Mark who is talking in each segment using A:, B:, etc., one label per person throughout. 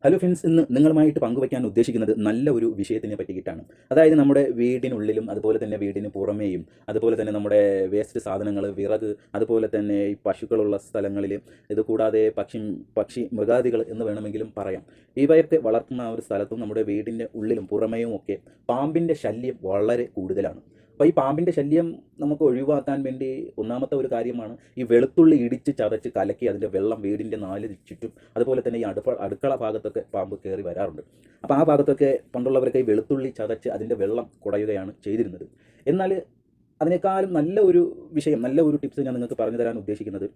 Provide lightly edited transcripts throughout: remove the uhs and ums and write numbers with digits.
A: Hello friends, ഇന്ന് നിങ്ങളുമായിട്ട് പങ്കുവയ്ക്കാൻ ഉദ്ദേശിക്കുന്നത് നല്ല ഒരു വിഷയത്തിനെ പറ്റിയിട്ടാണ്. അതായത് നമ്മുടെ വീടിനുള്ളിലും അതുപോലെ തന്നെ വീടിന് പുറമേയും അതുപോലെ തന്നെ നമ്മുടെ വേസ്റ്റ് സാധനങ്ങൾ, വിറക്, അതുപോലെ തന്നെ ഈ പശുക്കളുള്ള സ്ഥലങ്ങളിൽ, ഇത് കൂടാതെ പക്ഷി മൃഗാദികൾ എന്ന് വേണമെങ്കിലും പറയാം, ഇവയൊക്കെ വളർത്തുന്ന ആ ഒരു സ്ഥലത്തും നമ്മുടെ വീടിൻ്റെ ഉള്ളിലും പുറമേയും ഒക്കെ പാമ്പിൻ്റെ ശല്യം വളരെ കൂടുതലാണ്. അപ്പോൾ ഈ പാമ്പിൻ്റെ ശല്യം നമുക്ക് ഒഴിവാക്കാൻ വേണ്ടി ഒന്നാമത്തെ ഒരു കാര്യമാണ് ഈ വെളുത്തുള്ളി ഇടിച്ച് ചതച്ച് കലക്കി അതിൻ്റെ വെള്ളം വീടിൻ്റെ നാല് ചുറ്റും, അതുപോലെ തന്നെ ഈ അടുക്കള ഭാഗത്തൊക്കെ പാമ്പ് കയറി വരാറുണ്ട്. അപ്പോൾ ആ ഭാഗത്തൊക്കെ പണ്ടുള്ളവരൊക്കെ ഈ വെളുത്തുള്ളി ചതച്ച് അതിൻ്റെ വെള്ളം കുടയുകയാണ് ചെയ്തിരുന്നത്. എന്നാൽ അതിനേക്കാളും നല്ല ഒരു വിഷയം, നല്ല ഒരു ടിപ്സ് ഞാൻ നിങ്ങൾക്ക് പറഞ്ഞു തരാൻ ഉദ്ദേശിക്കുന്നത്,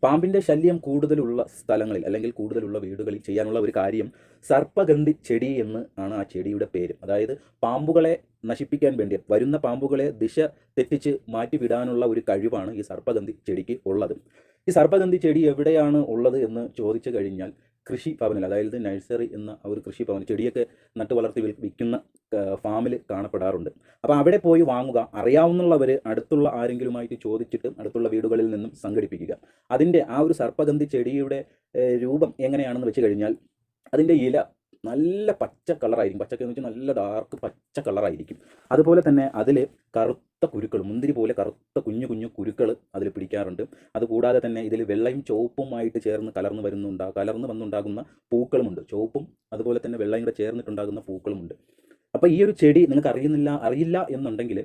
A: പാമ്പിൻ്റെ ശല്യം കൂടുതലുള്ള സ്ഥലങ്ങളിൽ അല്ലെങ്കിൽ കൂടുതലുള്ള വീടുകളിൽ ചെയ്യാനുള്ള ഒരു കാര്യം സർപ്പഗന്ധി ചെടി എന്ന് ആണ് ആ ചെടിയുടെ പേര്. അതായത് പാമ്പുകളെ നശിപ്പിക്കാൻ വേണ്ടി, വരുന്ന പാമ്പുകളെ ദിശ തെറ്റിച്ച് മാറ്റിവിടാനുള്ള ഒരു കഴിവാണ് ഈ സർപ്പഗന്ധി ചെടിക്ക് ഉള്ളത്. ഈ സർപ്പഗന്ധി ചെടി എവിടെയാണ് ഉള്ളത് എന്ന് ചോദിച്ചു കഴിഞ്ഞാൽ കൃഷിഭവനിൽ, അതായത് നഴ്സറി എന്ന ഒരു കൃഷിഭവൻ, ചെടിയൊക്കെ നട്ടു വളർത്തി വിൽക്കുന്ന ഫാമിൽ കാണപ്പെടാറുണ്ട്. അപ്പോൾ അവിടെ പോയി വാങ്ങുക. അറിയാവുന്നവർ അടുത്തുള്ള ആരെങ്കിലുമായിട്ട് ചോദിച്ചിട്ട് അടുത്തുള്ള വീടുകളിൽ നിന്നും സംഘടിപ്പിക്കുക. അതിൻ്റെ ആ ഒരു സർപ്പഗന്ധി ചെടിയുടെ രൂപം എങ്ങനെയാണെന്ന് വെച്ച് കഴിഞ്ഞാൽ അതിൻ്റെ ഇല നല്ല പച്ച കളറായിരിക്കും. പച്ചക്കെന്ന് വെച്ചാൽ നല്ല ഡാർക്ക് പച്ച കളറായിരിക്കും. അതുപോലെ തന്നെ അതിൽ കറുത്ത കുരുക്കൾ, മുന്തിരി പോലെ കറുത്ത കുഞ്ഞു കുഞ്ഞു കുരുക്കൾ അതിൽ പിടിക്കാറുണ്ട്. അതുകൂടാതെ തന്നെ ഇതിൽ വെള്ളയും ചുവപ്പുമായിട്ട് ചേർന്ന് കലർന്ന് വന്നുണ്ടാകുന്ന പൂക്കളുമുണ്ട്. ചുവപ്പും അതുപോലെ തന്നെ വെള്ളയും കൂടെ ചേർന്നിട്ടുണ്ടാകുന്ന പൂക്കളുമുണ്ട്. അപ്പോൾ ഈ ഒരു ചെടി നിങ്ങൾക്ക് അറിയില്ല എന്നുണ്ടെങ്കിൽ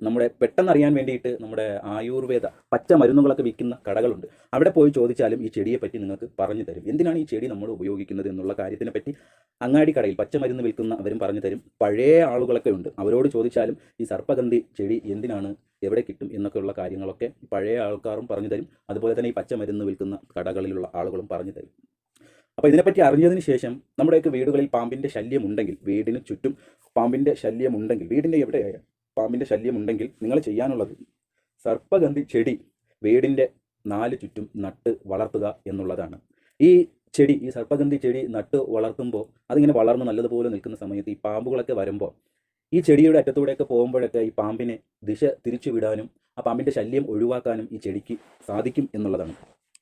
A: നമ്മുടെ പെട്ടെന്ന് അറിയാൻ വേണ്ടിയിട്ട് നമ്മുടെ ആയുർവേദ പച്ച മരുന്നുകളൊക്കെ വിൽക്കുന്ന കടകളുണ്ട്. അവിടെ പോയി ചോദിച്ചാലും ഈ ചെടിയെ പറ്റി നിങ്ങൾക്ക് പറഞ്ഞു തരും. എന്തിനാണ് ഈ ചെടി നമ്മൾ ഉപയോഗിക്കുന്നത് എന്നുള്ള കാര്യത്തിനെ പറ്റി അങ്ങാടി കടയിൽ പച്ചമരുന്ന് വിൽക്കുന്ന അവരും പറഞ്ഞു തരും. പഴയ ആളുകളൊക്കെ ഉണ്ട്, അവരോട് ചോദിച്ചാലും ഈ സർപ്പഗന്ധി ചെടി എന്തിനാണ്, എവിടെ കിട്ടും എന്നൊക്കെയുള്ള കാര്യങ്ങളൊക്കെ പഴയ ആൾക്കാരും പറഞ്ഞു തരും. അതുപോലെ തന്നെ ഈ പച്ചമരുന്ന് വിൽക്കുന്ന കടകളിലുള്ള ആളുകളും പറഞ്ഞു തരും. അപ്പോൾ ഇതിനെപ്പറ്റി അറിഞ്ഞതിന് ശേഷം നമ്മുടെയൊക്കെ വീടുകളിൽ പാമ്പിൻ്റെ ശല്യമുണ്ടെങ്കിൽ, വീടിന് ചുറ്റും പാമ്പിൻ്റെ ശല്യമുണ്ടെങ്കിൽ, വീടിൻ്റെ എവിടെയായാലും പാമ്പിൻ്റെ ശല്യമുണ്ടെങ്കിൽ നിങ്ങൾ ചെയ്യാനുള്ളത് സർപ്പഗന്ധി ചെടി വീടിൻ്റെ നാല് ചുറ്റും നട്ട് വളർത്തുക എന്നുള്ളതാണ്. ഈ സർപ്പഗന്ധി ചെടി നട്ട് വളർത്തുമ്പോൾ അതിങ്ങനെ വളർന്ന് നല്ലതുപോലെ നിൽക്കുന്ന സമയത്ത് ഈ പാമ്പുകളൊക്കെ വരുമ്പോൾ ഈ ചെടിയുടെ അറ്റത്തൂടെയൊക്കെ പോകുമ്പോഴൊക്കെ ഈ പാമ്പിനെ ദിശ തിരിച്ചു വിടാനും ആ പാമ്പിൻ്റെ ശല്യം ഒഴിവാക്കാനും ഈ ചെടിക്ക് സാധിക്കും എന്നുള്ളതാണ്.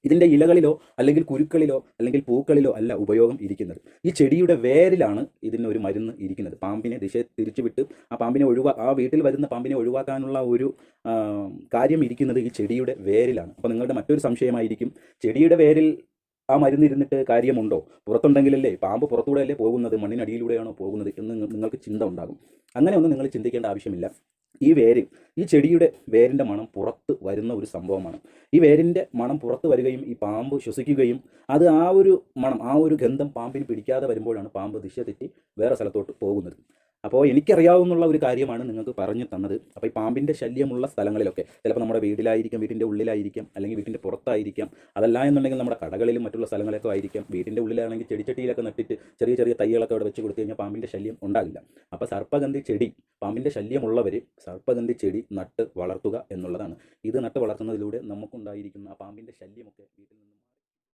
A: ഇതിൻ്റെ ഇലകളിലോ അല്ലെങ്കിൽ കുരുക്കളിലോ അല്ലെങ്കിൽ പൂക്കളിലോ അല്ല ഉപയോഗം ഇരിക്കുന്നത്. ഈ ചെടിയുടെ വേരിലാണ് ഇതിനൊരു മരുന്ന് ഇരിക്കുന്നത്. പാമ്പിനെ ദിശ തിരിച്ചുവിട്ട് ആ വീട്ടിൽ വരുന്ന പാമ്പിനെ ഒഴിവാക്കാനുള്ള ഒരു കാര്യം ഇരിക്കുന്നത് ഈ ചെടിയുടെ വേരിലാണ്. അപ്പോൾ നിങ്ങളുടെ മറ്റൊരു സംശയമായിരിക്കും, ചെടിയുടെ വേരിൽ ആ മരുന്ന് ഇരുന്നിട്ട് കാര്യമുണ്ടോ? പുറത്തുണ്ടെങ്കിലല്ലേ, പാമ്പ് പുറത്തൂടെ അല്ലേ പോകുന്നത്, മണ്ണിനടിയിലൂടെയാണോ പോകുന്നത് എന്ന് നിങ്ങൾക്ക് ചിന്ത ഉണ്ടാകും. അങ്ങനെ ഒന്നും നിങ്ങൾ ചിന്തിക്കേണ്ട ആവശ്യമില്ല. ഈ ചെടിയുടെ വേരിൻ്റെ മണം പുറത്ത് വരുന്ന ഒരു സംഭവമാണ്. ഈ വേരിൻ്റെ മണം പുറത്ത് വരികയും ഈ പാമ്പ് ശ്വസിക്കുകയും അത് ആ ഒരു മണം, ആ ഒരു ഗന്ധം പാമ്പിന് പിടിക്കാതെ വരുമ്പോഴാണ് പാമ്പ് ദിശ തെറ്റി വേറെ സ്ഥലത്തോട്ട് പോകുന്നത്. അപ്പോൾ എനിക്കറിയാവുന്ന ഒരു കാര്യമാണ് നിങ്ങൾക്ക് പറഞ്ഞു തന്നത്. അപ്പോൾ ഈ പാമ്പിൻ്റെ ശല്യമുള്ള സ്ഥലങ്ങളിലൊക്കെ ചിലപ്പോൾ നമ്മുടെ വീടിലായിരിക്കാം, വീടിൻ്റെ ഉള്ളിലായിരിക്കാം, അല്ലെങ്കിൽ വീടിൻ്റെ പുറത്തായിരിക്കാം, അതല്ല എന്നുണ്ടെങ്കിൽ നമ്മുടെ കടകളിലും മറ്റുള്ള സ്ഥലങ്ങളൊക്കെ ആയിരിക്കാം. വീടിൻ്റെ ഉള്ളിലാണെങ്കിൽ ചെടിച്ചട്ടിയിലൊക്കെ നട്ടിട്ട് ചെറിയ ചെറിയ തൈകളൊക്കെ അവിടെ വെച്ച് കൊടുത്തു കഴിഞ്ഞാൽ പാമ്പിൻ്റെ ശല്യം ഉണ്ടാകില്ല. അപ്പോൾ സർപ്പഗന്ധി ചെടി, പാമ്പിൻ്റെ ശല്യമുള്ളവർ സർപ്പഗന്ധി ചെടി നട്ട് വളർത്തുക എന്നുള്ളതാണ്. ഇത് നട്ട് വളർത്തുന്നതിലൂടെ നമുക്കുണ്ടായിരിക്കുന്ന ആ പാമ്പിൻ്റെ ശല്യമൊക്കെ വീട്ടിൽ നിന്നും